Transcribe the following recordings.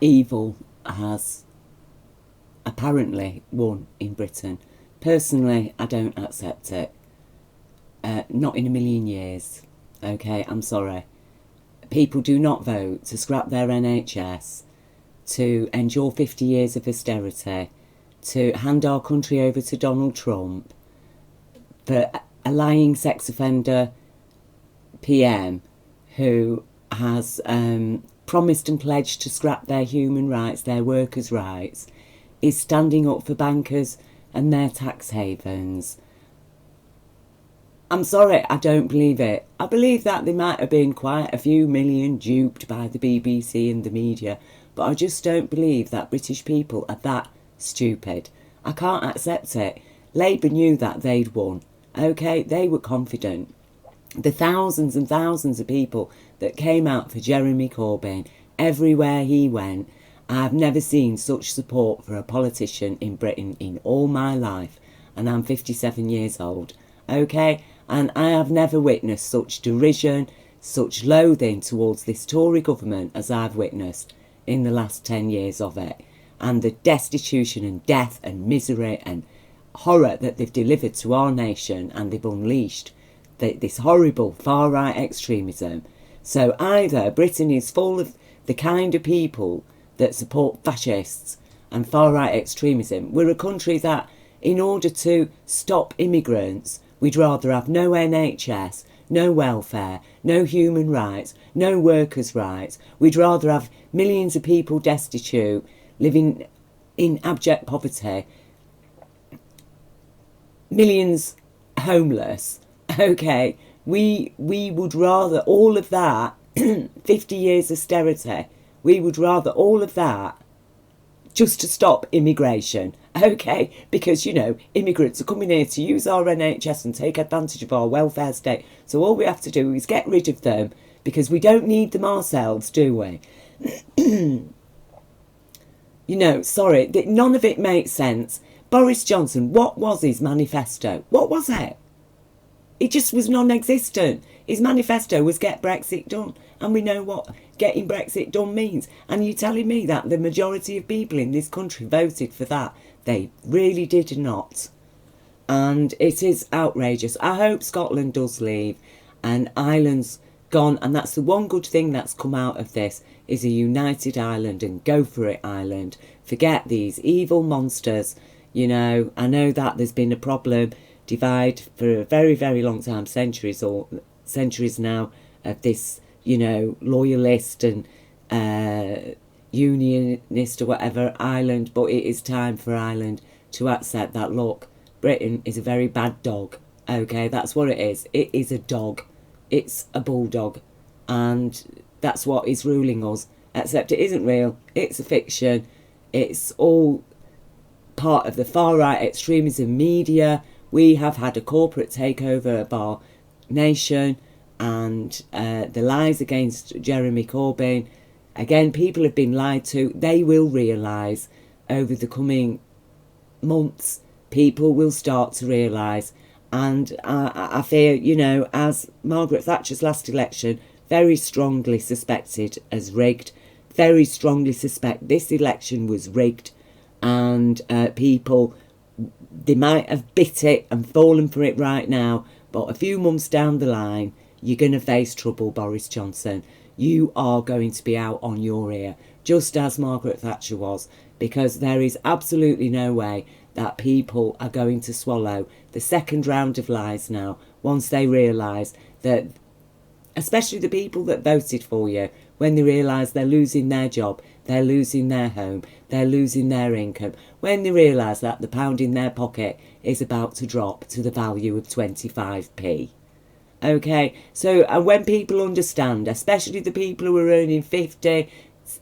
evil has apparently won in Britain. Personally, I don't accept it. Not in a million years. Okay, I'm sorry. People do not vote to scrap their NHS, to endure 50 years of austerity, to hand our country over to Donald Trump, for a lying sex offender PM who has promised and pledged to scrap their human rights, their workers' rights, is standing up for bankers and their tax havens. I'm sorry, I don't believe it. I believe that there might have been quite a few million duped by the BBC and the media, but I just don't believe that British people are that stupid. I can't accept it. Labour knew that they'd won. Okay, they were confident. The thousands and thousands of people that came out for Jeremy Corbyn, everywhere he went, I've never seen such support for a politician in Britain in all my life, and I'm 57 years old. Okay, and I have never witnessed such derision, such loathing towards this Tory government as I've witnessed in the last 10 years of it. And the destitution and death and misery and horror that they've delivered to our nation, and they've unleashed this horrible far-right extremism. So either Britain is full of the kind of people that support fascists and far-right extremism. We're a country that, in order to stop immigrants, we'd rather have no NHS, no welfare, no human rights, no workers' rights. We'd rather have millions of people destitute, living in abject poverty, millions homeless. Okay, we would rather all of that, 50 years austerity, we would rather all of that just to stop immigration. Okay, because, you know, immigrants are coming here to use our NHS and take advantage of our welfare state. So all we have to do is get rid of them, because we don't need them ourselves, do we? You know, sorry, none of it makes sense. Boris Johnson, what was his manifesto? What was it? It just was non-existent. His manifesto was get Brexit done. And we know what getting Brexit done means. And you're telling me that the majority of people in this country voted for that? They really did not. And it is outrageous. I hope Scotland does leave and Ireland's gone. And that's the one good thing that's come out of this, is a united Ireland. And go for it, Ireland. Forget these evil monsters. You know, I know that there's been a problem, divide for a very, very long time, centuries now, of this, you know, loyalist and unionist or whatever Ireland. But it is time for Ireland to accept that, look, Britain is a very bad dog. Okay, that's what it is. It is a dog. It's a bulldog. And that's what is ruling us. Except it isn't real. It's a fiction. It's all part of the far-right extremism media. We have had a corporate takeover of our nation, and the lies against Jeremy Corbyn. Again, people have been lied to. They will realise over the coming months. People will start to realise. And I fear, you know, as Margaret Thatcher's last election, very strongly suspected as rigged. Very strongly suspect this election was rigged. And people, they might have bit it and fallen for it right now, but a few months down the line, you're going to face trouble, Boris Johnson. You are going to be out on your ear, just as Margaret Thatcher was, because there is absolutely no way that people are going to swallow the second round of lies now, once they realise that, especially the people that voted for you, when they realise they're losing their job, they're losing their home, they're losing their income, when they realise that the pound in their pocket is about to drop to the value of 25p. Okay, so when people understand, especially the people who are earning 50,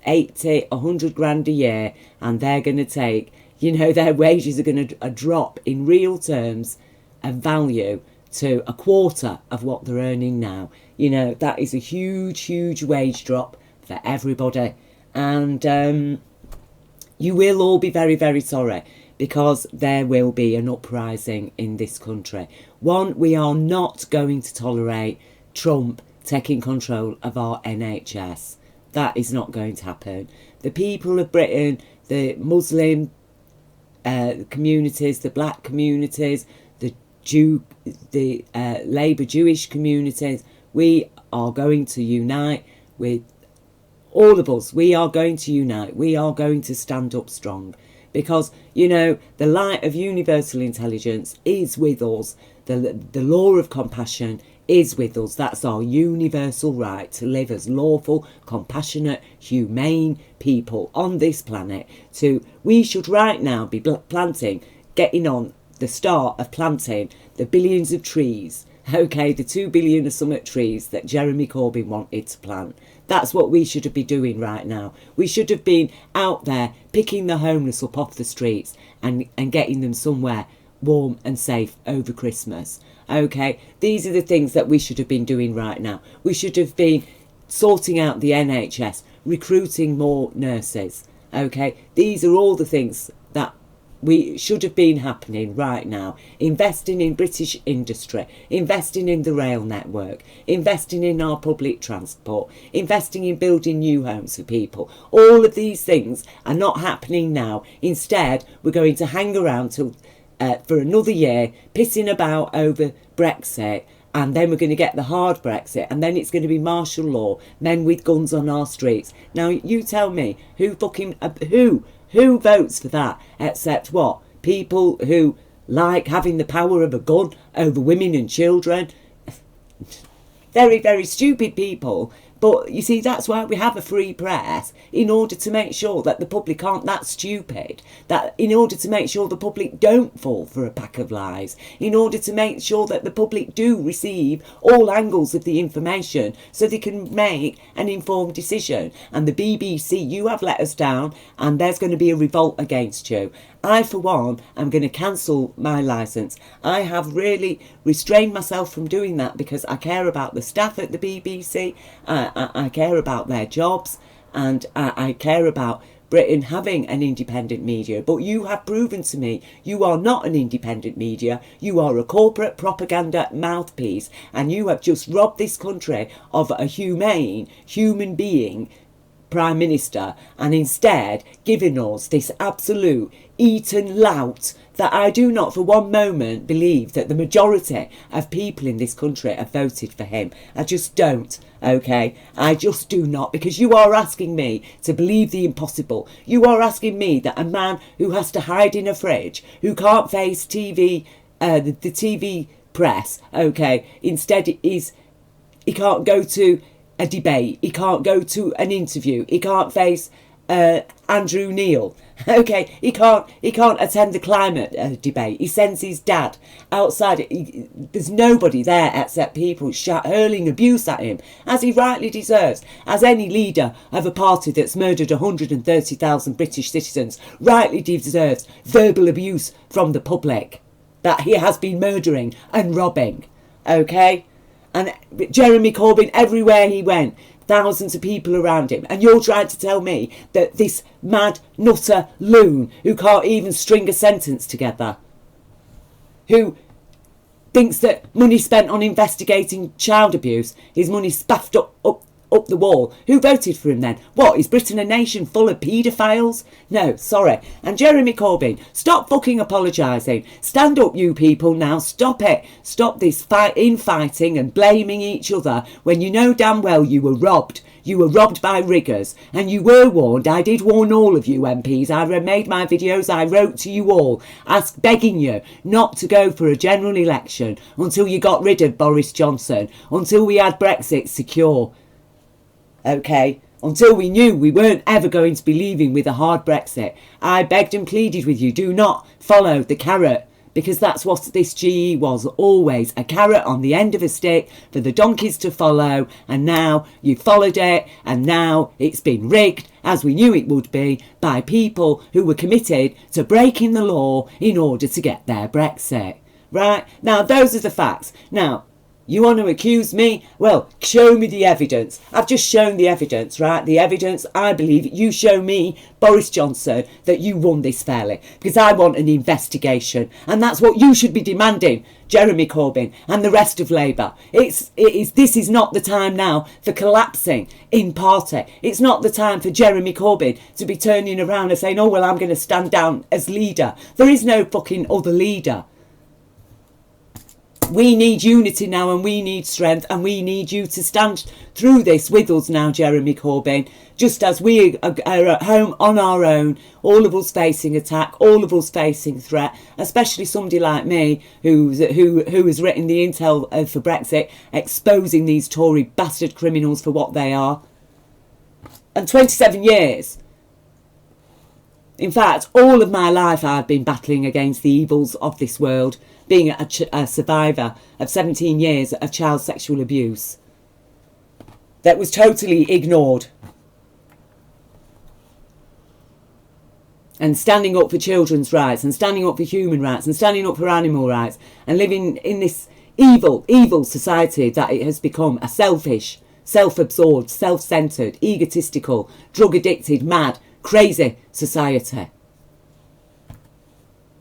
80, 100 grand a year, and they're going to take, you know, their wages are going to drop in real terms of value to a quarter of what they're earning now. You know, that is a huge, huge wage drop for everybody. And you will all be very, very sorry, because there will be an uprising in this country. One, we are not going to tolerate Trump taking control of our NHS. That is not going to happen. The people of Britain, the Muslim communities, the black communities, the Labour Jewish communities, we are going to unite with all of us. We are going to unite. We are going to stand up strong, because, you know, the light of universal intelligence is with us. The law of compassion is with us. That's our universal right to live as lawful, compassionate, humane people on this planet. We should right now be getting on the start of planting the billions of trees. Okay, the 2 billion or something trees that Jeremy Corbyn wanted to plant. That's what we should be doing right now. We should have been out there picking the homeless up off the streets and getting them somewhere warm and safe over Christmas. Okay, these are the things that we should have been doing right now. We should have been sorting out the NHS, recruiting more nurses. Okay, these are all the things that we should have been happening right now. Investing in British industry, investing in the rail network, investing in our public transport, investing in building new homes for people. All of these things are not happening now. Instead, we're going to hang around till for another year, pissing about over Brexit, and then we're going to get the hard Brexit, and then it's going to be martial law, men with guns on our streets. Now, you tell me, who votes for that, except what? People who like having the power of a gun over women and children. Very, very stupid people. But you see, that's why we have a free press, in order to make sure that the public aren't that stupid, that in order to make sure the public don't fall for a pack of lies, in order to make sure that the public do receive all angles of the information so they can make an informed decision. And the BBC, you have let us down, and there's going to be a revolt against you. I, for one, am going to cancel my licence. I have really restrained myself from doing that because I care about the staff at the BBC, I care about their jobs, and I care about Britain having an independent media. But you have proven to me you are not an independent media. You are a corporate propaganda mouthpiece, and you have just robbed this country of a humane human being Prime Minister, and instead given us this absolute eaten lout that I do not for one moment believe that the majority of people in this country have voted for him. I just don't, okay? I just do not, because you are asking me to believe the impossible. You are asking me that a man who has to hide in a fridge, who can't face TV, the TV press, okay, instead he can't go to a debate, he can't go to an interview, he can't face Andrew Neil, okay, he can't attend the climate debate. He sends his dad outside. There's nobody there except people hurling abuse at him, as he rightly deserves, as any leader of a party that's murdered 130,000 British citizens rightly deserves verbal abuse from the public that he has been murdering and robbing, okay? And Jeremy Corbyn, everywhere he went, thousands of people around him. And you're trying to tell me that this mad nutter loon who can't even string a sentence together, who thinks that money spent on investigating child abuse is money spaffed up the wall. Who voted for him then? What, is Britain a nation full of paedophiles? No, sorry. And Jeremy Corbyn, stop fucking apologising. Stand up, you people, now. Stop it. Stop this infighting and blaming each other when you know damn well you were robbed. You were robbed by riggers, and you were warned. I did warn all of you MPs. I made my videos. I wrote to you all, begging you not to go for a general election until you got rid of Boris Johnson, until we had Brexit secure. Okay, until we knew we weren't ever going to be leaving with a hard Brexit. I begged and pleaded with you, do not follow the carrot, because that's what this GE was, always a carrot on the end of a stick for the donkeys to follow. And now you followed it, and now it's been rigged, as we knew it would be, by people who were committed to breaking the law in order to get their Brexit. Right, now those are the facts. Now, You want to accuse me? Well, show me the evidence. I've just shown the evidence, right? The evidence, I believe, you show me, Boris Johnson, that you won this fairly. Because I want an investigation. And that's what you should be demanding, Jeremy Corbyn and the rest of Labour. This is not the time now for collapsing in party. It's not the time for Jeremy Corbyn to be turning around and saying, oh, well, I'm going to stand down as leader. There is no fucking other leader. We need unity now, and we need strength, and we need you to stand through this with us now, Jeremy Corbyn. Just as we are at home on our own, all of us facing attack, all of us facing threat, especially somebody like me who has written the intel for Brexit, exposing these Tory bastard criminals for what they are. And 27 years. In fact, all of my life I've been battling against the evils of this world, being a survivor of 17 years of child sexual abuse that was totally ignored. And standing up for children's rights, and standing up for human rights, and standing up for animal rights, and living in this evil society that it has become, a selfish, self-absorbed, self-centred, egotistical, drug-addicted, mad, crazy society.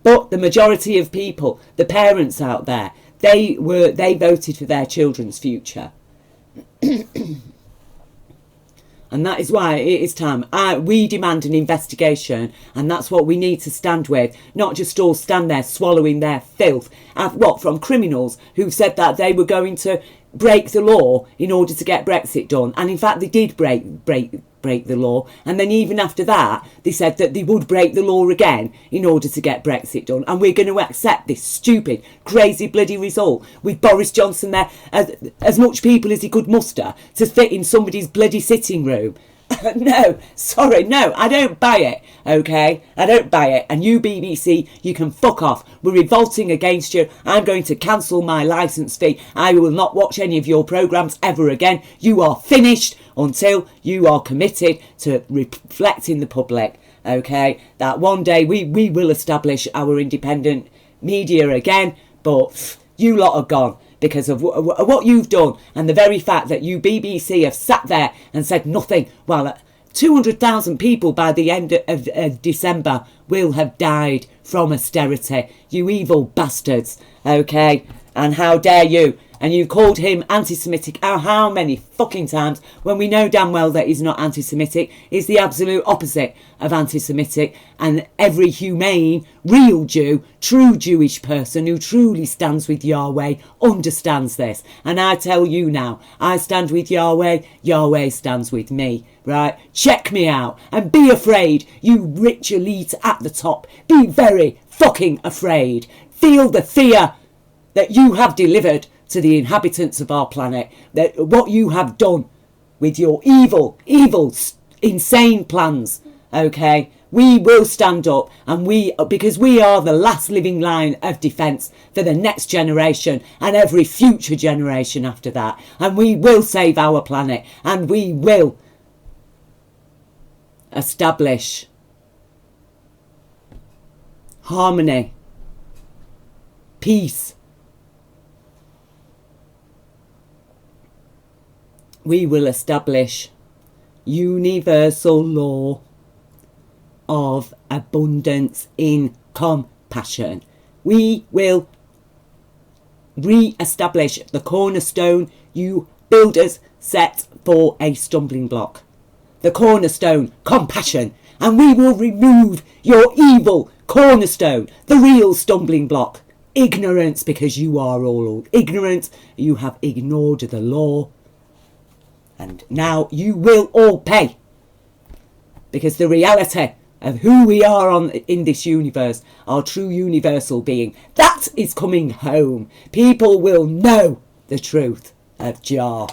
But the majority of people, the parents out there, they voted for their children's future. And that is why it is time. We demand an investigation, and that's what we need to stand with. Not just all stand there swallowing their filth. From criminals who said that they were going to break the law in order to get Brexit done. And in fact, they did break the law. And then even after that, they said that they would break the law again in order to get Brexit done. And we're going to accept this stupid, crazy bloody result with Boris Johnson there, as much people as he could muster to fit in somebody's bloody sitting room. No, sorry, no, I don't buy it, okay? I don't buy it. And you, BBC, you can fuck off. We're revolting against you. I'm going to cancel my licence fee. I will not watch any of your programmes ever again. You are finished until you are committed to reflecting the public, okay? That one day we will establish our independent media again, but you lot are gone. Because of what you've done, and the very fact that you BBC have sat there and said nothing, while 200,000 people by the end of December will have died from austerity. You evil bastards, okay? And how dare you? And you called him anti-Semitic how many fucking times, when we know damn well that he's not anti-Semitic. He's the absolute opposite of anti-Semitic. And every humane, real Jew, true Jewish person who truly stands with Yahweh understands this. And I tell you now, I stand with Yahweh, Yahweh stands with me, right? Check me out and be afraid, you rich elite at the top. Be very fucking afraid. Feel the fear that you have delivered to the inhabitants of our planet, that what you have done with your evil, insane plans, okay? We will stand up, and because we are the last living line of defence for the next generation and every future generation after that. And we will save our planet, and we will establish harmony, peace. We will establish universal law of abundance in compassion. We will re-establish the cornerstone you builders set for a stumbling block. The cornerstone, compassion. And we will remove your evil cornerstone, the real stumbling block, ignorance, because you are all ignorant. You have ignored the law. And now you will all pay. Because the reality of who we are in this universe, our true universal being, that is coming home. People will know the truth of Jah.